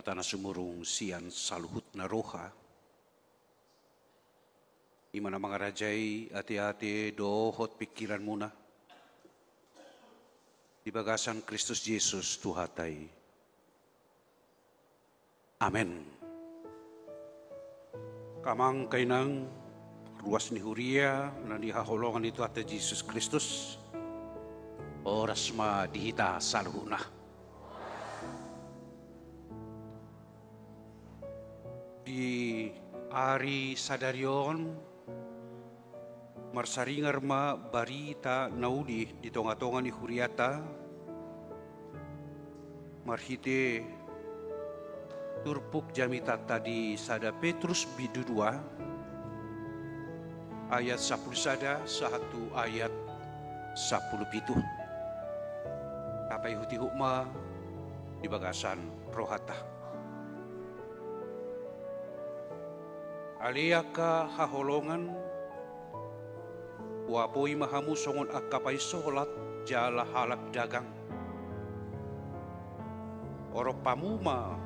tanah sumurung sian saluhut na roha. Imana mga rajay ati-ati dohot pikiran muna. Di bagasan Kristus Yesus Tuhatay. Amen. Kamang kainang ruas ni Huria na dihaholongan itu ate Yesus Kristus. Oras ma dihita saluhuna. Di ari sadarion marsaringar ma barita naudi di tonga-tonga ni Huriata marhite turpuk jamita tadi sada Petrus bidu 2 ayat 10 sada satu ayat 17 kapai huti hukma di bagasan rohata. Aliaka haholongan wapoi mahamu songon akapai solat jala halak dagang orok pamuma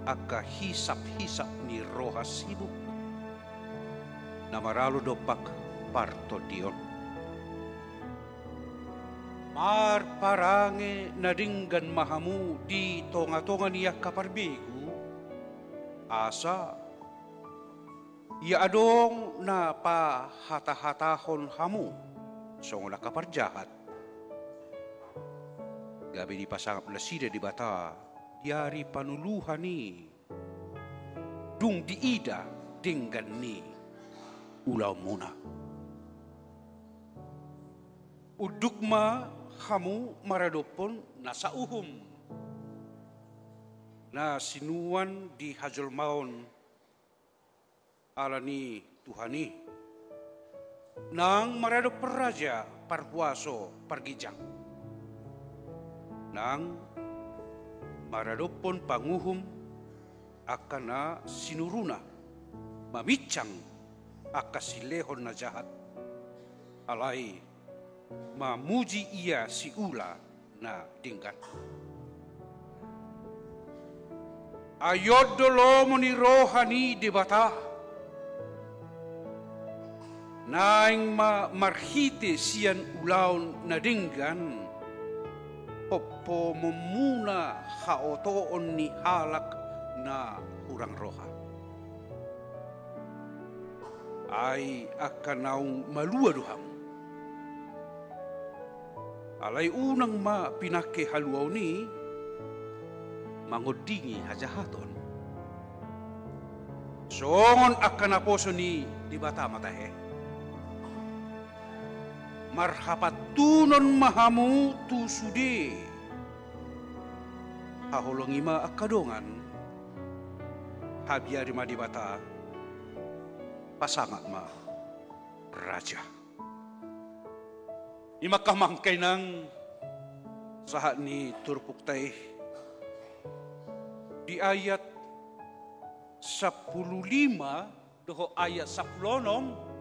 aka hisap-hisap ni roha sibuk namaralu dopak parto dion mar parange nadinggan mahamu di tonga-tonga niya kaparbegu asa ya adong na pa hata-hatahon hamu song nakaparjahat. Gabi di pasangap na sida di bata diari panuluhan ni dung diida dinggan ni ulaw muna. Udukma hamu maradopon nasa uhum na sinuan di hajol maon alani Tuhani nang marado peraja parpuaso pargijang nang marado pon panguhum akan na sinuruna mamicang akasilehon na jahat alai mamuji ia si ula na dinggan ayod dolo moni rohani di bata naing marhite sian ulaun na dinggan popo memuna haotoon ni halak na urang roha ay akan naung malua duham alay unang pinake haluaw ni mangodingi hajahaton songon akan naposo ni di bata matahe marhapat tunon mahamu tu sude haholongi ma akadongan habiari ma di bata pasangat ma raja imakah mangkay nang sahat ni turpuk tay di ayat 15 doho ayat 16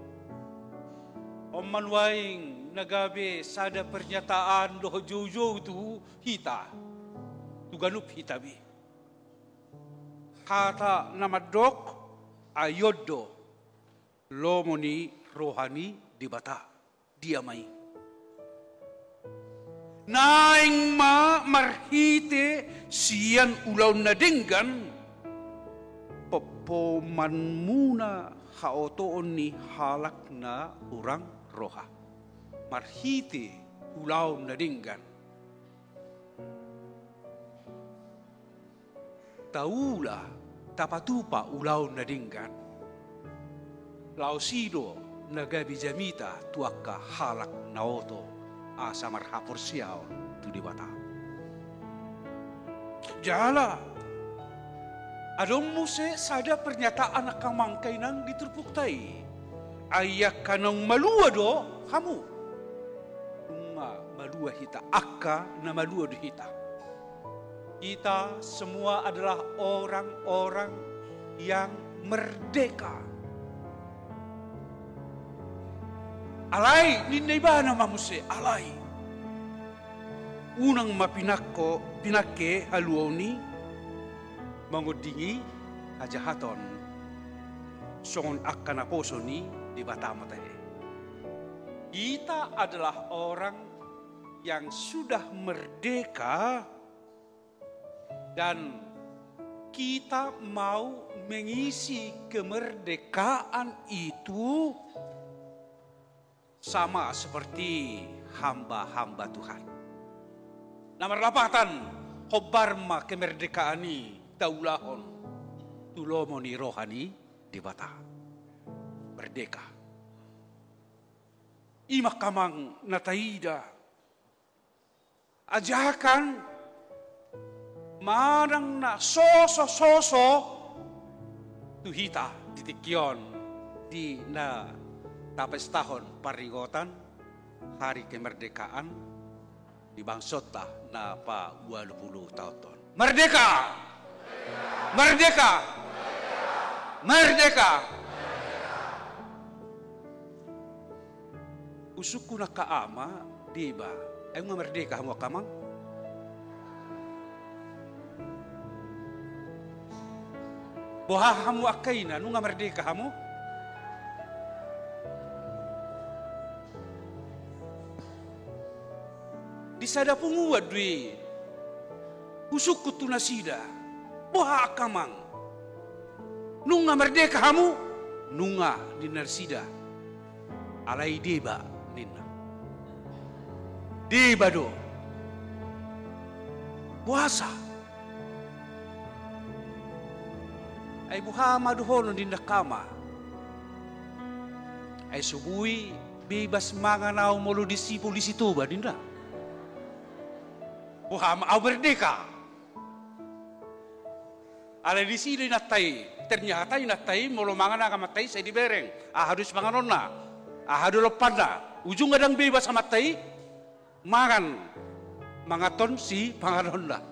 Om manwaing nagabi sada pernyataan doho jojo tu hita tuganup hitabi kata namadok ayodo lomoni rohani di bata diamai naing marhite sian ulaw na dinggan popoman muna haotoon ni halak na urang roha marhite ulaw na dinggan taula tapatupa ulaw na dinggan lausido nagabi jamita tuaka halak na oto asa marhapor siyaw tu di bata jala adong muse sada pernyataan akang mangkay nang diturpuktay ayak kanong malua do kamu malua hita akka na malua do hita kita semua adalah orang-orang yang merdeka alay ninay ba na mamuse alay unang pinake haluaw ni mengudingi hajahaton songon akan aposoni di batama teh. Kita adalah orang yang sudah merdeka dan kita mau mengisi kemerdekaan itu sama seperti hamba-hamba Tuhan. Nomor 8, hobarma kemerdekaan ini taulahon tulomoni rohani di bata. Merdeka. Ima kamang nataida. Ajakan manang na soso tuhita titikyon di na tapos tahun parigotan hari kemerdekaan di bangsota na pa 20 tahun. Merdeka! Merdeka! Merdeka! Usuku na kaama, di ba? Ay mga merdeka mo kamang? Buhahamu akay na, nung nga merdeka mo? Di sada punguad, dwi. Usuku tu nasida. Buha kamang. Nung nga merdeka mo? Nung nga dinarsida. Alay diba nina. Diba do? Puasa. Ay buha maduhonon din nakama. Ay subuhi bebas manganaw molo disipo di situ ba din na. Buha maaw merdeka. Alay di sila natay. Ternyata inatay molo mangana kamatay sa dibereng. Ahadus manganon na. Ahadu lepan na. Ujung adang bebas amatay. Mangan. Mangaton si panganon na.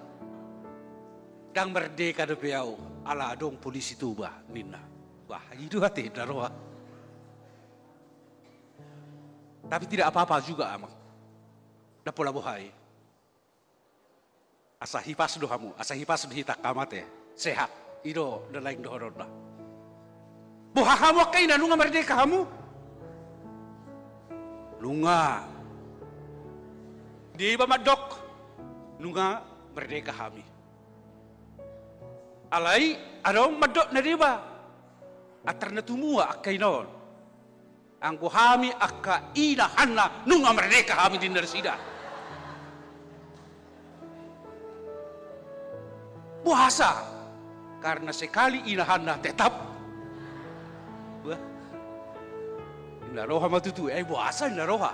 Dang merdeka do piao. Ala dong polisi tuba nina. Wah, itu hati daroa. Tapi tidak apa-apa juga amang. Dapola buhay. Asa hipas dohamu, asa hipas dihitak kamate. Sehat. Ido dan lain dohoron na. Buhahamu kay na nunga merdeka hamu. Nunga. Di ba madok? Nunga merdeka hami. Alay, adong madok na diba? Atar na tumua akay noon. Ang buhami akka inahan na nung merdeka kami din narsida. Puasa. Karena sekali inahan na tetap. Wah. Inaroha matutu. Ay puasa inaroha.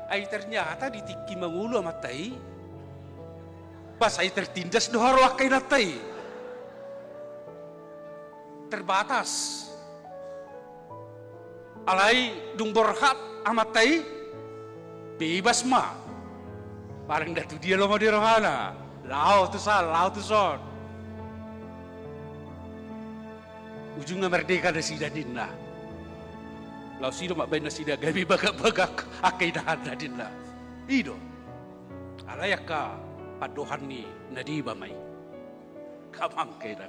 Ay ternyata ditiki mangulo amatay. Pas ay tertindas doharo akay natay. Terbatas. Alay dung borhat amatay bebas ma. Parang datu dia lo mau dirohana. Lao tu sal, lao tu son. Ujungnya merdeka na sida dinna. Lao sida mak bain na sida gabi bagak-bagak akay na dinna. Ido. Alay ka padohan ni nadiba may. Kamang kay na.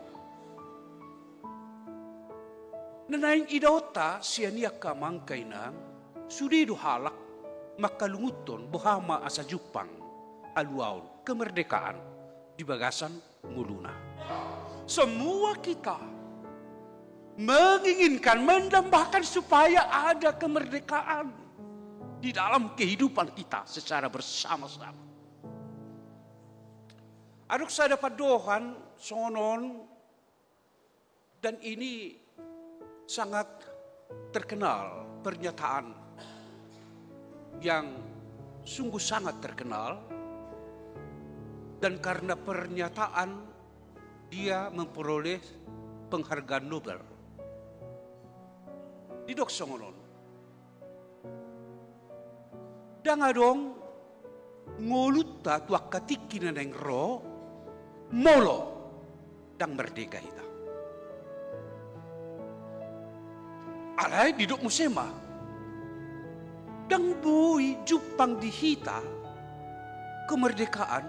Nanaing idota siya niya kamangkay na sudido halak makalunguton buhama asa Jupang aluaw kemerdekaan di bagasan nguluna. Semua kita menginginkan mendambakan supaya ada kemerdekaan di dalam kehidupan kita secara bersama-sama. Aduk sada padohan sonon dan ini sangat terkenal pernyataan yang sungguh sangat terkenal dan karena pernyataan dia memperoleh penghargaan Nobel. Didok songonon. Dangadong ngoluta tuak katikin neng ro molo dang merdeka kita. Alay diduk musema. Dang bui Jupang dihita kemerdekaan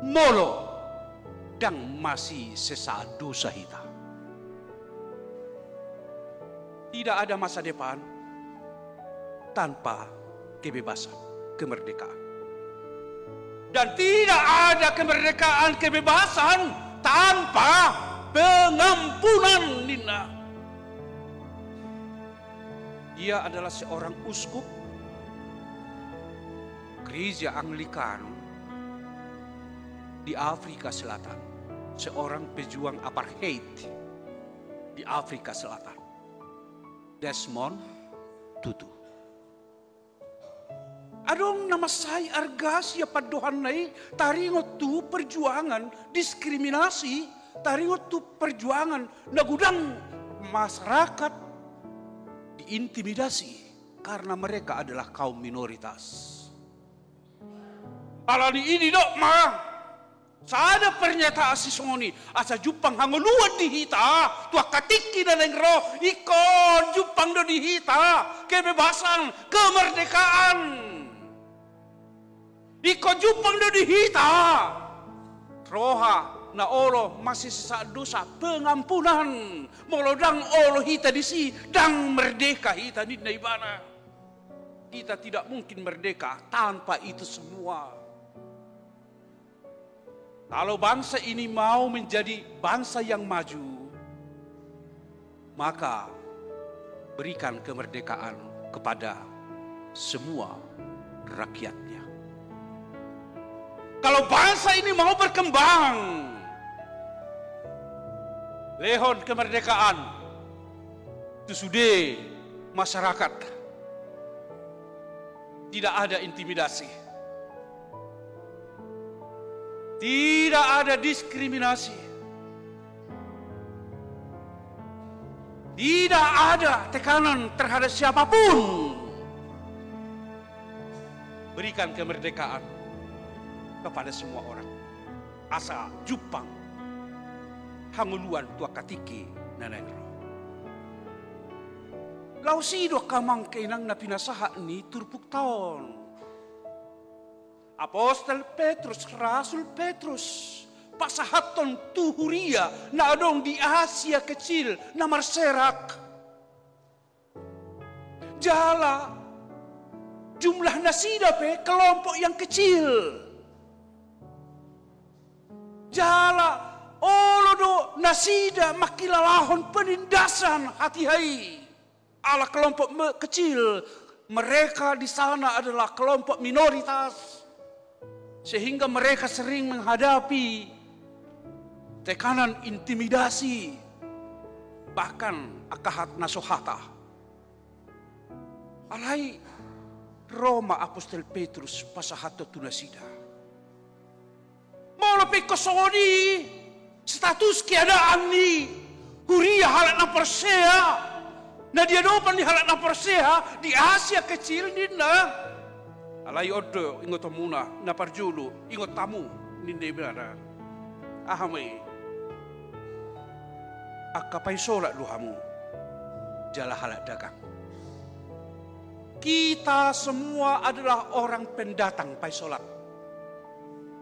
molo dan masih sesaat dosa kita. Tidak ada masa depan tanpa kebebasan, kemerdekaan. Dan tidak ada kemerdekaan, kebebasan tanpa pengampunan, Nina. Dia adalah seorang uskup gereja Anglikan di Afrika Selatan, seorang pejuang apartheid di Afrika Selatan, Desmond Tutu. Adong nama saya argasia padohan nai taringot tu perjuangan diskriminasi, taringot tu perjuangan nagudang masyarakat diintimidasi karena mereka adalah kaum minoritas. Alani ini dok mah, sada pernyataan si Sony asa Jupang hanguluan di hita, tua katiki na lengro, ikon Jupang do di hita, kebebasan, kemerdekaan. Ikon Jupang do di hita, roha na olo masih sesaat dosa pengampunan, molodang olo hita di si, dang merdeka hita di naibana. Kita tidak mungkin merdeka tanpa itu semua. Kalau bangsa ini mau menjadi bangsa yang maju, maka berikan kemerdekaan kepada semua rakyatnya. Kalau bangsa ini mau berkembang, lehon kemerdekaan, itu sudah masyarakat. Tidak ada intimidasi. Tidak ada diskriminasi. Tidak ada tekanan terhadap siapapun. Berikan kemerdekaan kepada semua orang. Asa Jupang hanguluan tua katiki nanengro. Lausido kamang kainang na pinasaha ni turpuk taon. Apostol Petrus, Rasul Petrus, pasahaton tuhuria na adong di Asia kecil na marserak. Jala jumlah nasida pe kelompok yang kecil. Jala olodo nasida makilalahon penindasan hati hai ala kelompok kecil. Mereka di sana adalah kelompok minoritas. Sehingga mereka sering menghadapi tekanan intimidasi, bahkan akahat nasohata. Alai Roma Apostol Petrus pasahato tunasida. Mau lebih kosoni status keadaan ni huria halat na persea. Nah dia dopan di halat na persea di Asia kecil ni na. Alai odo ingot muna na parjulu ingot tamu ninde berada ahamai akapai solat luhamu jala halak dagang. Kita semua adalah orang pendatang pai solat.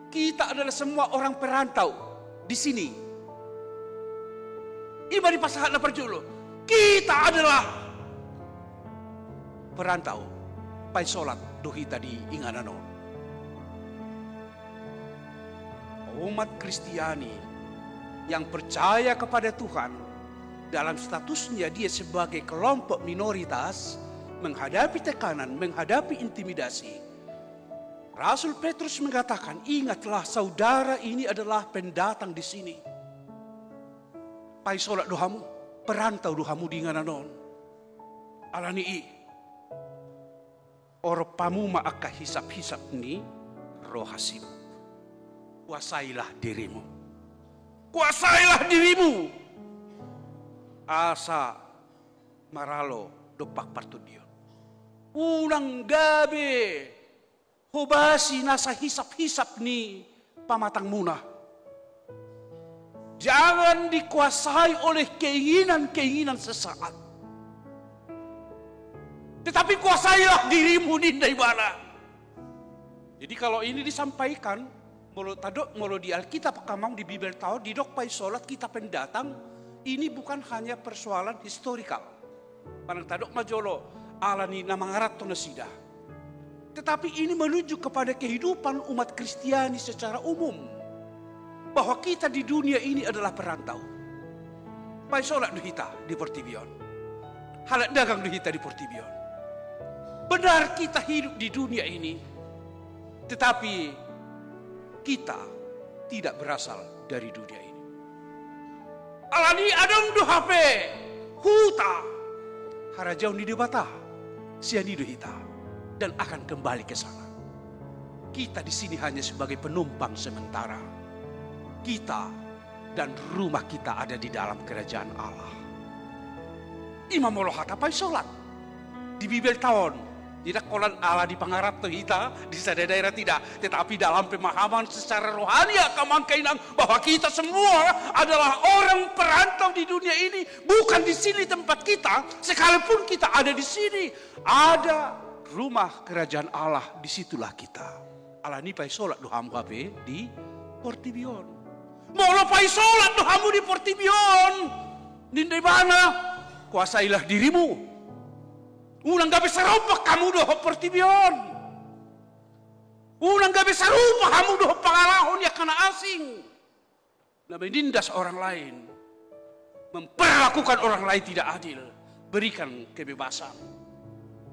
Kita adalah semua orang perantau di sini. Iba di pasahat na parjulu kita adalah perantau pai solat dohi tadi inganano. Umat Kristiani yang percaya kepada Tuhan dalam statusnya dia sebagai kelompok minoritas menghadapi tekanan, menghadapi intimidasi. Rasul Petrus mengatakan, ingatlah saudara ini adalah pendatang di sini. Pai solat dohamu, perantau dohamu di ingananon. Alani Oropamu maaka hisap-hisap ni rohasim. Kuasailah dirimu. Kuasailah dirimu. Asa maralo dopak partudio. Unang gabi. Hubasi nasa hisap-hisap ni pamatang muna. Jangan dikuasai oleh keinginan-keinginan sesaat. Tetapi kuasailah dirimu ninda ibana. Jadi kalau ini disampaikan Molo tadok, molo di Alkitab kamang di Bibel tahu di dok pai solat kita pendatang, ini bukan hanya persoalan historikal. Panang tadok majolo alani namangarat to nasida. Tetapi ini menuju kepada kehidupan umat Kristiani secara umum. Bahwa kita di dunia ini adalah perantau. Pai solat duhita di Portibion. Halak dagang duhita di Portibion. Benar kita hidup di dunia ini. Tetapi kita tidak berasal dari dunia ini. Alani adong du HP huta harajau ni debata siani du hita dan akan kembali ke sana. Kita di sini hanya sebagai penumpang sementara. Kita dan rumah kita ada di dalam kerajaan Allah. Imam Molohata pai solat di Bibel tahun. Tidak kolan Allah di pangarap tu kita di sada daerah tidak, tetapi dalam pemahaman secara rohani akan kainang bahwa kita semua adalah orang perantau di dunia ini, bukan di sini tempat kita. Sekalipun kita ada di sini, ada rumah kerajaan Allah, disitulah kita. Allah ni pai solat dohamu HP di Portibion. Molo pai solat dohamu di Portibion. Nindai mana? Kuasailah dirimu. Unang gabi sarupa kamu doh Portibion. Unang gabi sarupa kamu doh pangalahon ya kana asing. Na menindas orang lain. Memperlakukan orang lain tidak adil. Berikan kebebasan.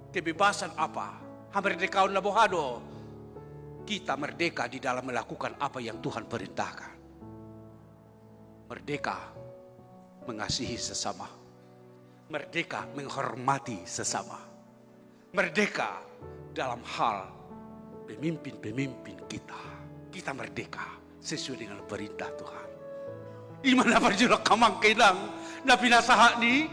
Kebebasan apa? Hamerdekaun na bohado. Kita merdeka di dalam melakukan apa yang Tuhan perintahkan. Merdeka mengasihi sesama. Merdeka menghormati sesama. Merdeka dalam hal pemimpin-pemimpin kita. Kita merdeka sesuai dengan perintah Tuhan. Iman apa juga kamang kailang na pinasaha ni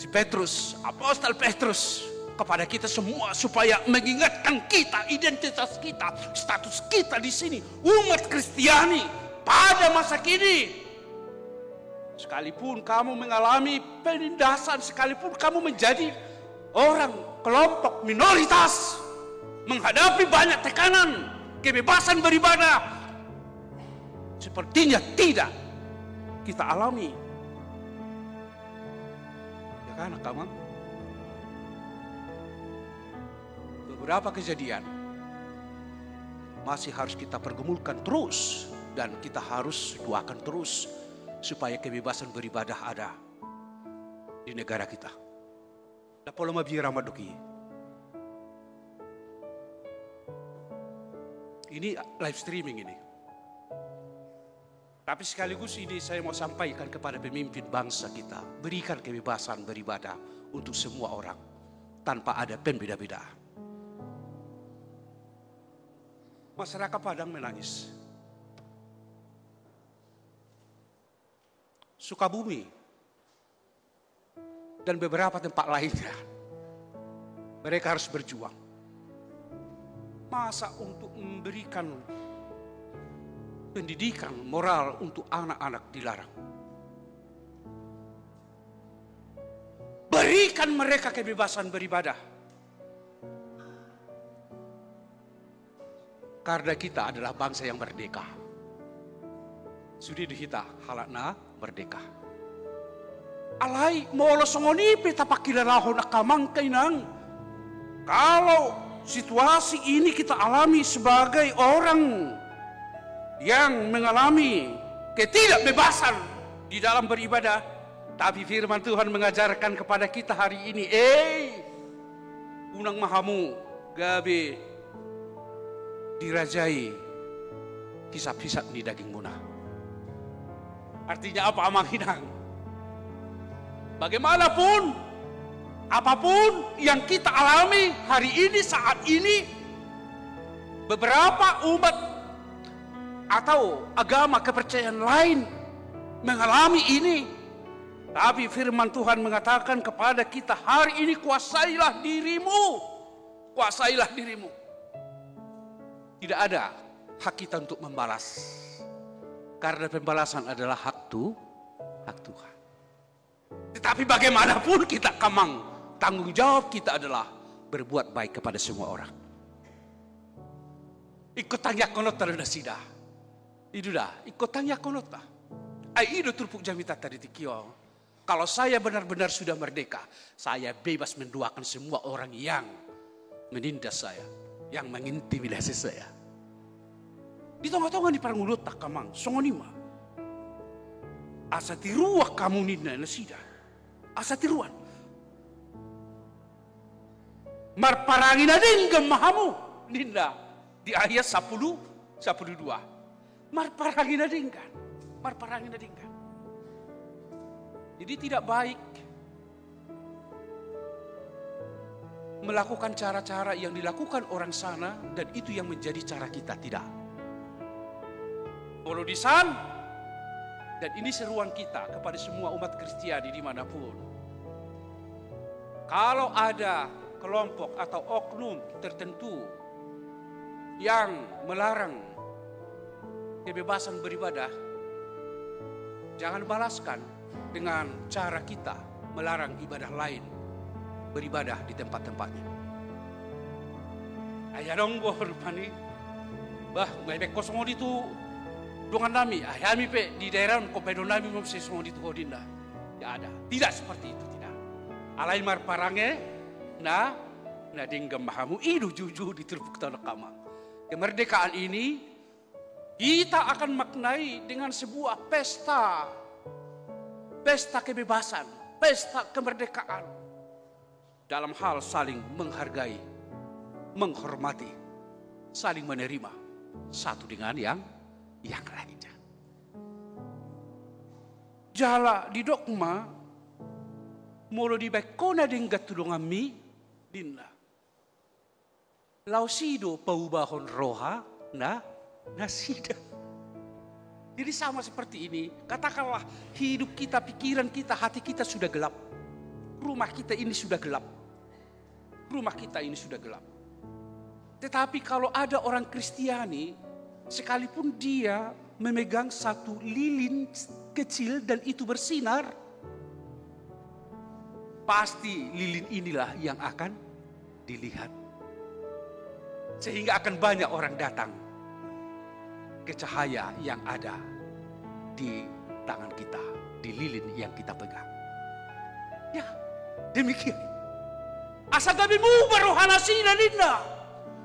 si Petrus, Apostol Petrus kepada kita semua supaya mengingatkan kita identitas kita, status kita di sini umat Kristiani pada masa kini. Sekalipun kamu mengalami penindasan, sekalipun kamu menjadi orang kelompok minoritas, menghadapi banyak tekanan, kebebasan beribadah, sepertinya tidak kita alami. Ya kan, kamu? Beberapa kejadian masih harus kita pergumulkan terus dan kita harus doakan terus. Supaya kebebasan beribadah ada di negara kita. Dapat mabira maduki. Ini live streaming ini. Tapi sekaligus ini saya mau sampaikan kepada pemimpin bangsa kita. Berikan kebebasan beribadah untuk semua orang. Tanpa ada pembeda-beda. Masyarakat Padang menangis. Sukabumi dan beberapa tempat lainnya mereka harus berjuang. Masa untuk memberikan pendidikan moral untuk anak-anak dilarang. Berikan mereka kebebasan beribadah. Karena kita adalah bangsa yang merdeka. Sudah dihita halakna merdeka. Alai molo songoni peta pakilalahon akamang kainang. Kalau situasi ini kita alami sebagai orang yang mengalami ketidakbebasan di dalam beribadah, tapi firman Tuhan mengajarkan kepada kita hari ini, unang mahamu gabe dirajai hisap-hisap di daging munah. Artinya apa amang hinang? Bagaimanapun, apapun yang kita alami hari ini, saat ini, beberapa umat atau agama kepercayaan lain mengalami ini. Tapi firman Tuhan mengatakan kepada kita hari ini, kuasailah dirimu. Kuasailah dirimu. Tidak ada hak kita untuk membalas. Karena pembalasan adalah hak Tuhan. Tetapi bagaimanapun kita kamang, tanggung jawab kita adalah berbuat baik kepada semua orang. Ikutang yakonota na sida. Iduda, ikutang yakonota. Ai ido turpuk jamita tadi tikio. Kalau saya benar-benar sudah merdeka, saya bebas menduakan semua orang yang menindas saya, yang mengintimidasi saya. Di tengah-tengah di parangulut tak kamang, songonima. Asa tiruak kamu nina nasida. Asa tiruan. Marparangin na din mahamu nina di ayat 10, 12. Marparangin na din kan. Marparangin na din kan. Jadi tidak baik melakukan cara-cara yang dilakukan orang sana dan itu yang menjadi cara kita, tidak. Polodisan, dan ini seruan kita kepada semua umat Kristiani dimanapun. Kalau ada kelompok atau oknum tertentu yang melarang kebebasan beribadah, jangan balaskan dengan cara kita melarang ibadah lain beribadah di tempat-tempatnya. Ayah dong boh rupani, bah ngai kosong itu dengan nami, ayami pe di daerah kopedon nami mau sesong itu kodinda, ya ada. Tidak seperti itu, tidak. Alai mar parange, na dinggam mahamu idu juju di Teluk Tanah Kamang. Kemerdekaan ini kita akan maknai dengan sebuah pesta kebebasan, pesta kemerdekaan dalam hal saling menghargai, menghormati, saling menerima satu dengan yang lainnya. Jala di dogma molo di bekona denggat tulungan mi dinna. Lausido paubahon roha na nasida. Jadi sama seperti ini, katakanlah hidup kita, pikiran kita, hati kita sudah gelap. Rumah kita ini sudah gelap. Rumah kita ini sudah gelap. Tetapi kalau ada orang Kristiani, sekalipun dia memegang satu lilin kecil dan itu bersinar, pasti lilin inilah yang akan dilihat. Sehingga akan banyak orang datang ke cahaya yang ada di tangan kita, di lilin yang kita pegang. Ya, demikian. Asa gabimu barohana sina ninda.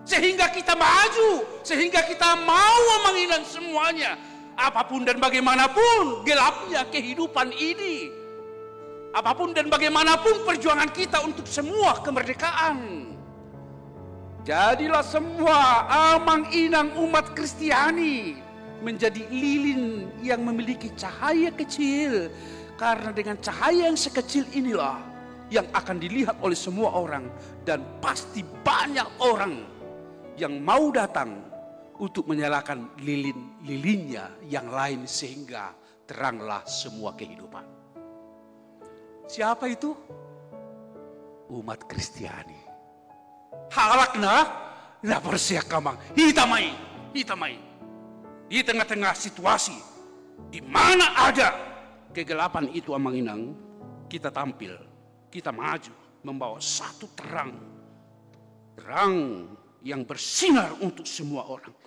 Sehingga kita maju, sehingga kita mau menginan semuanya. Apapun dan bagaimanapun gelapnya kehidupan ini. Apapun dan bagaimanapun perjuangan kita untuk semua kemerdekaan. Jadilah semua amang-inang umat Kristiani menjadi lilin yang memiliki cahaya kecil. Karena dengan cahaya yang sekecil inilah yang akan dilihat oleh semua orang. Dan pasti banyak orang yang mau datang untuk menyalakan lilin-lilinnya yang lain sehingga teranglah semua kehidupan. Siapa itu? Umat Kristiani. Halakna na persia kamang hitamai di tengah-tengah situasi di mana ada kegelapan itu amanginang, kita tampil, kita maju membawa satu terang yang bersinar untuk semua orang.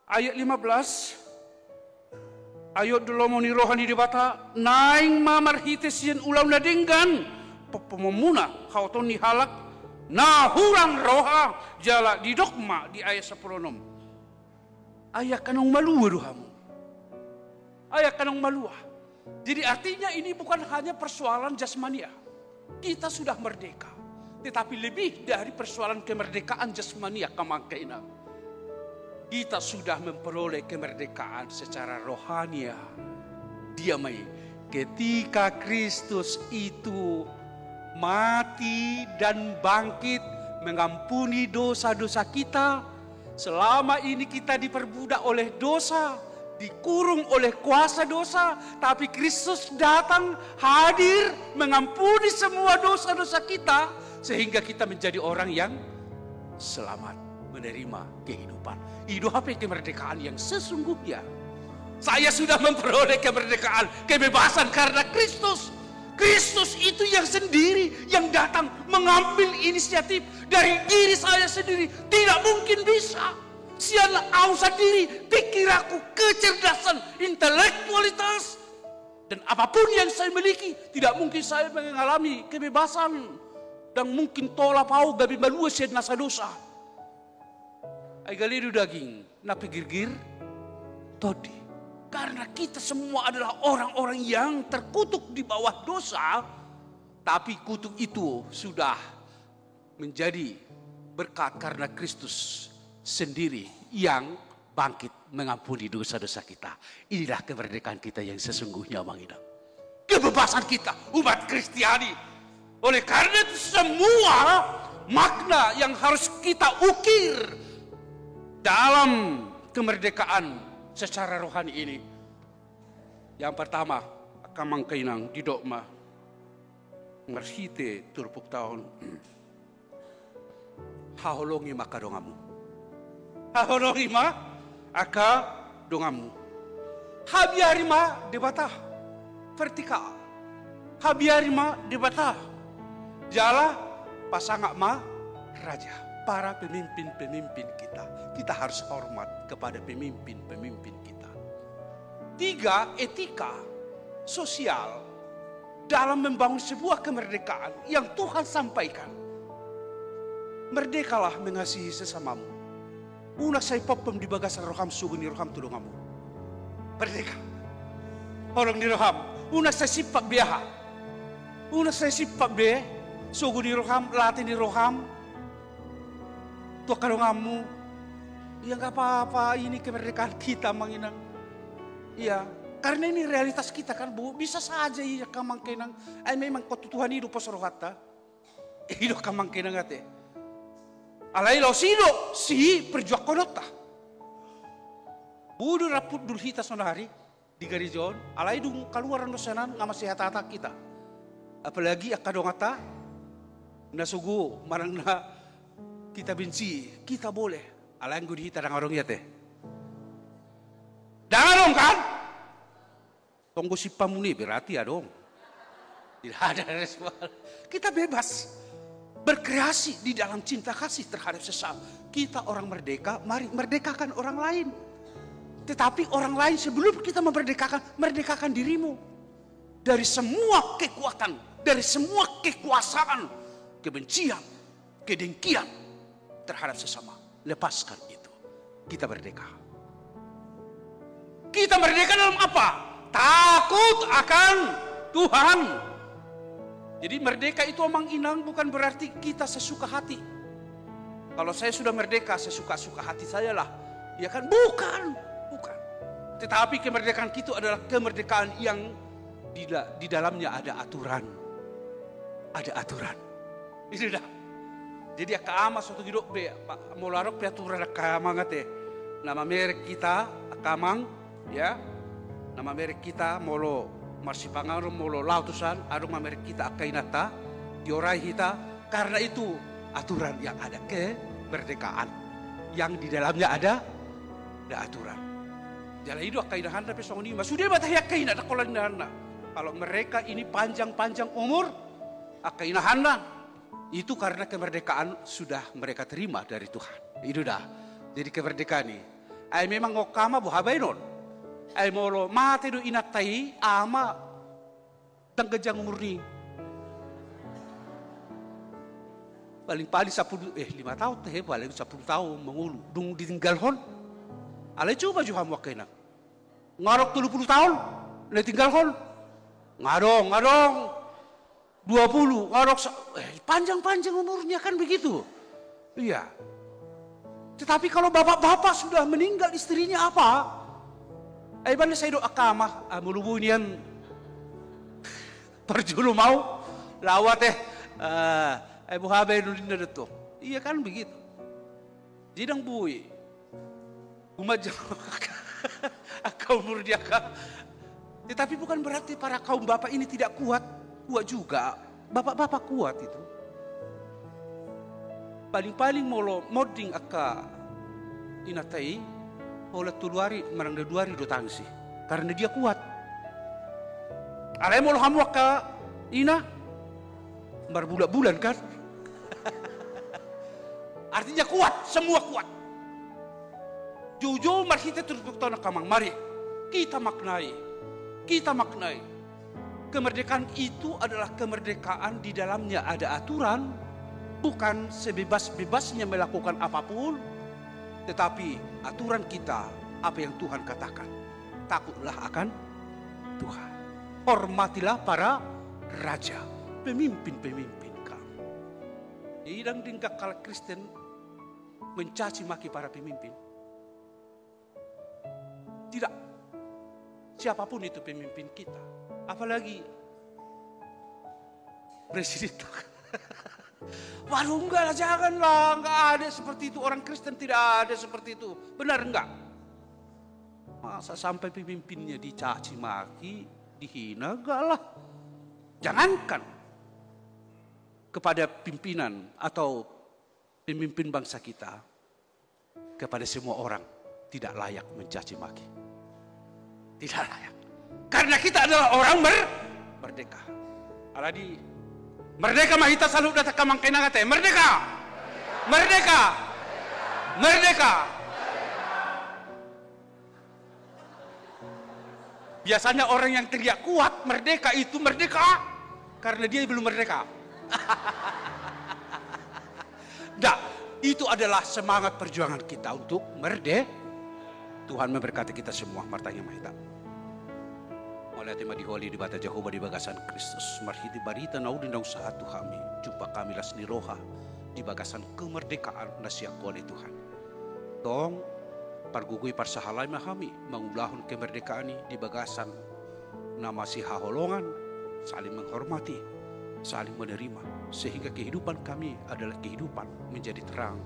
Ayat 15, ayat dolomoni rohani dibata naing mamar hitesian ulam nadinggan pemomuna hautoni halak nah hurang roha jala di dogma di ayat 10. Ayat kanong malua dohamu. Ayat kanong malua. Jadi artinya ini bukan hanya persoalan jasmania. Kita sudah merdeka. Tetapi lebih dari persoalan kemerdekaan jasmania kamangkaina. Kita sudah memperoleh kemerdekaan secara rohania. Diamai ketika Kristus itu mati dan bangkit mengampuni dosa-dosa kita. Selama ini kita diperbudak oleh dosa, dikurung oleh kuasa dosa, tapi Kristus datang hadir mengampuni semua dosa-dosa kita sehingga kita menjadi orang yang selamat, menerima kehidupan. Hidup apa kemerdekaan yang sesungguhnya. Saya sudah memperoleh kemerdekaan, kebebasan karena Kristus. Kristus itu yang sendiri yang datang mengambil inisiatif dari diri saya sendiri. Tidak mungkin bisa. Sialah aku sendiri, pikir aku, kecerdasan, intelektualitas. Dan apapun yang saya miliki, tidak mungkin saya mengalami kebebasan. Dan mungkin tolak pau gabi malua siad nasa dosa. Ay galido daging, napigirgir, todi. Karena kita semua adalah orang-orang yang terkutuk di bawah dosa. Tapi kutuk itu sudah menjadi berkat karena Kristus sendiri yang bangkit mengampuni dosa-dosa kita. Inilah kemerdekaan kita yang sesungguhnya, Bang Ida. Kebebasan kita, umat Kristiani. Oleh karena itu semua makna yang harus kita ukir dalam kemerdekaan secara rohani ini. Yang pertama, kamang kainang di dogma mersite turpuk tahun haholongi maka dongamu. Haholongi ma aka dongamu. Habiari ma debata vertikal. Habiari ma debata jala pasangak ma raja. Para pemimpin-pemimpin kita. Kita harus hormat kepada pemimpin-pemimpin kita. 3, etika sosial dalam membangun sebuah kemerdekaan yang Tuhan sampaikan. Merdekalah mengasihi sesamamu. Unak saya popem di bagasan roham sugu ni roham tulungamu. Merdeka. Orang di roham. Unak saya sipak biaha. Unak saya sipak be. Sugu di roham, latih di roham. Tua kalongamu. Ya nggak apa-apa, ini kemerdekaan kita, Mang Inang. Iya, karena ini realitas kita kan, Bu. Bisa saja iya kamang kenang. Memang kau Tuhan hidup posorohata. Hidup kamang kenang ate. Alai lo sido si perjuang konota. Budu raput dul hita sonari di garijon. Alai dung keluaran dosenan ngama sehat-hata kita. Apalagi akadongata nasugu marang na kita benci, kita boleh. Alang gue dihita dengan orang ya teh. Jangan dong kan? Tunggu si pamuni berarti ya dong. Tidak ada respon. Kita bebas berkreasi di dalam cinta kasih terhadap sesama. Kita orang merdeka, mari merdekakan orang lain. Tetapi orang lain sebelum kita merdekakan dirimu dari semua kekuatan, dari semua kekuasaan, kebencian, kedengkian terhadap sesama. Lepaskan itu. Kita merdeka. Kita merdeka dalam apa? Takut akan Tuhan. Jadi merdeka itu Mang Inang bukan berarti kita sesuka hati. Kalau saya sudah merdeka, sesuka-suka hati saya lah. Ya kan? Bukan. Tetapi kemerdekaan kita adalah kemerdekaan yang di dalamnya ada aturan. Ada aturan. Itu dah. Jadi akama suatu hidup be molarok pe aturan akama ngate. Nama merek kita akamang ya. Nama merek kita molo marsipangarum molo lautusan arung merek kita akainata diorai kita karena itu aturan yang ada kemerdekaan yang di dalamnya ada aturan. Jalan itu akainahan tapi songoni sudah batah akainah ada kolandahan. Kalau mereka ini panjang-panjang umur akainahan itu karena kemerdekaan sudah mereka terima dari Tuhan. Itu dah. Jadi kemerdekaan ini. Ay memang ngokama buhabainon. Ay molo mate do inatai ama tanggajang umur ni. Paling-paling 5 tahun teh paling 10 tahun mengulu. Dung ditinggalhon. Alay coba juga wakena. Ngarok 30 tahun ditinggalhon. Ngadong. 20, panjang-panjang umurnya kan begitu. Iya. Tetapi kalau bapak-bapak sudah meninggal istrinya apa? Banda saya doa kamah, mulubunian perjulu mau lawat buhabe nulina deto. Iya kan begitu. Jidang bui. Umajang akau umur dia kah. Tetapi bukan berarti para kaum bapak ini tidak kuat. Kuat juga, bapak-bapak kuat itu. Paling-paling molo moding aka inatai, oleh tuluari marang duari do tangsi, karena dia kuat. Alai molo hamu aka Ina, berbulan-bulan kan? Artinya kuat, semua kuat. Jujur kita terus kamang, mari kita maknai. Kemerdekaan itu adalah kemerdekaan di dalamnya ada aturan, bukan sebebas-bebasnya melakukan apapun, tetapi aturan kita apa yang Tuhan katakan. Takutlah akan Tuhan. Hormatilah para raja, pemimpin-pemimpin kamu. Idang tingkah kala Kristen mencaci maki para pemimpin. Tidak. Siapapun itu pemimpin kita. Apalagi presiden. Waduh enggak lah, janganlah. Enggak ada seperti itu. Orang Kristen tidak ada seperti itu. Benar enggak? Masa sampai pemimpinnya dicaci maki, dihina, enggak lah. Jangankan kepada pimpinan atau pemimpin bangsa kita, kepada semua orang tidak layak mencaci maki. Tidak layak. Karena kita adalah orang merdeka. Aladi merdeka mahita salud data kamang kenangate. Merdeka. Merdeka. Merdeka. Biasanya orang yang teriak kuat merdeka itu merdeka karena dia belum merdeka. Nah, itu adalah semangat perjuangan kita untuk merdeka. Tuhan memberkati kita semua. Martanya mahita. Oleh tema diholi di bata Jehovah di bagasan Kristus. Marhiti barita naudin daun satu kami. Jumpa kami las niroha di bagasan kemerdekaan nasiak oleh Tuhan. Tong pargugui parsahalai mahami mengulahun kemerdekaan ini di bagasan nama si haholongan, saling menghormati, saling menerima, sehingga kehidupan kami adalah kehidupan menjadi terang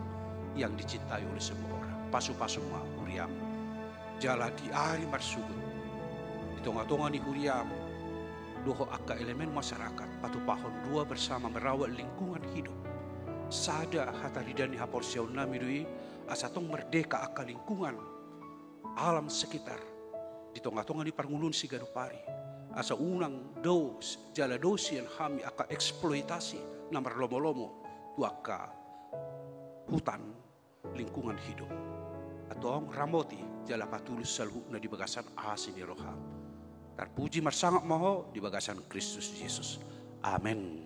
yang dicintai oleh semua orang. Pasu-pasu ma huriam jala di ari marsugut di tonga-tonga ni huriam doho akka elemen masyarakat patu pahon dua bersama merawat lingkungan hidup. Sada hataridani haporsiaun namidui asatong merdeka akka lingkungan alam sekitar di tonga-tonga ni parngulun si Gadupari asa unang dos jala dosi yang hami akka eksploitasi namar lomo-lomo tuaka hutan lingkungan hidup atau ramoti jala patulus salhu na di bagasan asini roham terpuji marsangat maho di bagasan Kristus Yesus. Amin.